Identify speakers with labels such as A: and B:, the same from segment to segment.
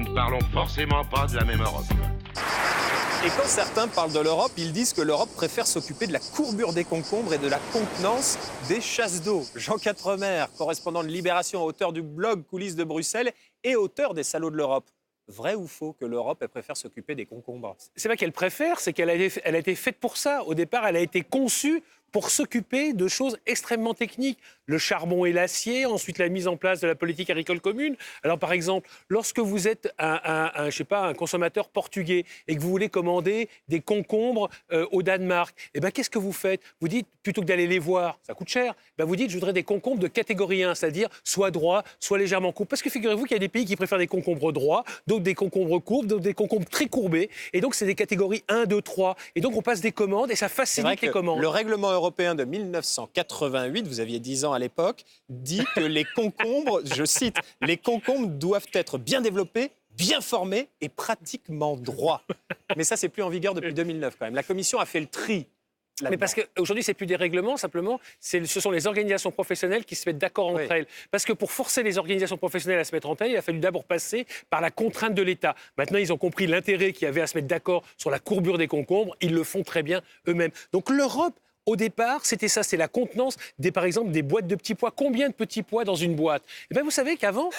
A: Nous ne parlons forcément pas de la même Europe.
B: Et quand certains parlent de l'Europe, ils disent que l'Europe préfère s'occuper de la courbure des concombres et de la contenance des chasses d'eau. Jean Quatremer, correspondant de Libération, auteur du blog Coulisses de Bruxelles et auteur des Salauds de l'Europe. Vrai ou faux que l'Europe elle préfère s'occuper des concombres?
C: C'est pas qu'elle préfère, c'est qu'elle a été faite pour ça. Au départ, elle a été conçue pour s'occuper de choses extrêmement techniques. Le charbon et l'acier, ensuite la mise en place de la politique agricole commune. Alors par exemple, lorsque vous êtes un consommateur portugais et que vous voulez commander des concombres au Danemark, qu'est-ce que vous faites? Vous dites, plutôt que d'aller les voir, ça coûte cher, vous dites, je voudrais des concombres de catégorie 1, c'est-à-dire soit droits, soit légèrement courbes. Parce que figurez-vous qu'il y a des pays qui préfèrent des concombres droits, d'autres des concombres courbes, d'autres des concombres très courbés. Et donc c'est des catégories 1, 2, 3. Et donc on passe des commandes et ça facilite les commandes.
B: Le règlement européen de 1988, vous aviez 10 ans à l'époque, dit que les concombres, je cite, les concombres doivent être bien développés, bien formés et pratiquement droits. Mais ça, c'est plus en vigueur depuis 2009 quand même. La Commission a fait le tri.
C: Mais parce qu'aujourd'hui, ce n'est plus des règlements, simplement, ce sont les organisations professionnelles qui se mettent d'accord entre elles. Parce que pour forcer les organisations professionnelles à se mettre entre elles, il a fallu d'abord passer par la contrainte de l'État. Maintenant, ils ont compris l'intérêt qu'il y avait à se mettre d'accord sur la courbure des concombres. Ils le font très bien eux-mêmes. Donc l'Europe, au départ, c'était ça, c'est la contenance par exemple, des boîtes de petits pois. Combien de petits pois dans une boîte? Vous savez qu'avant,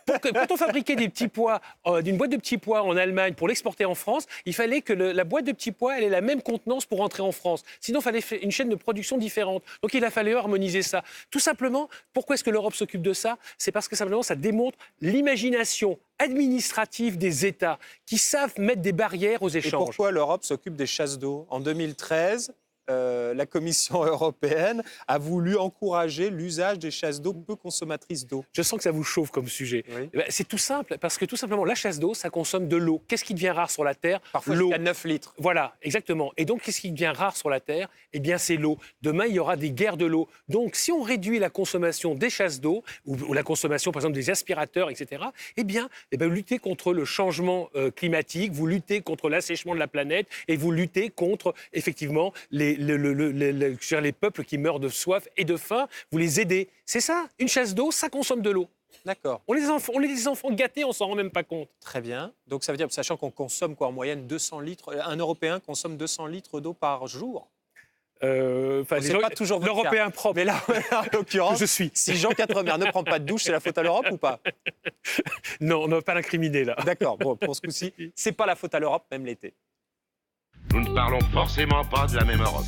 C: quand on fabriquait des petits pois, d'une boîte de petits pois en Allemagne pour l'exporter en France, il fallait que la boîte de petits pois ait la même contenance pour rentrer en France. Sinon, il fallait une chaîne de production différente. Donc, il a fallu harmoniser ça. Tout simplement, pourquoi est-ce que l'Europe s'occupe de ça? C'est parce que simplement, ça démontre l'imagination administrative des États qui savent mettre des barrières aux échanges.
B: Et pourquoi l'Europe s'occupe des chasses d'eau? En 2013, la Commission européenne a voulu encourager l'usage des chasses d'eau peu consommatrices d'eau.
C: Je sens que ça vous chauffe comme sujet.
B: Oui.
C: C'est tout simple, parce que tout simplement, la chasse d'eau, ça consomme de l'eau. Qu'est-ce qui devient rare sur la Terre?
B: Parfois
C: l'eau.
B: jusqu'à 9 litres.
C: Voilà, exactement. Et donc, qu'est-ce qui devient rare sur la Terre? Eh bien, c'est l'eau. Demain, il y aura des guerres de l'eau. Donc, si on réduit la consommation des chasses d'eau, ou la consommation, par exemple, des aspirateurs, etc., vous luttez contre le changement climatique, vous luttez contre l'assèchement de la planète, et vous luttez contre, effectivement, les peuples qui meurent de soif et de faim, vous les aidez. C'est ça, une chasse d'eau, ça consomme de l'eau.
B: D'accord.
C: On est des enfants gâtés, on ne s'en rend même pas compte.
B: Très bien. Donc ça veut dire, sachant qu'on consomme en moyenne 200 litres, un Européen consomme 200 litres d'eau par jour.
C: C'est pas toujours l'Européen propre.
B: Mais là, en l'occurrence,
C: si
B: Jean Quatremer ne prend pas de douche, c'est la faute à l'Europe ou pas?
C: Non, on ne va pas l'incriminer là.
B: D'accord, bon, pour ce coup-ci, c'est pas la faute à l'Europe, même l'été.
A: Nous ne parlons forcément pas de la même Europe.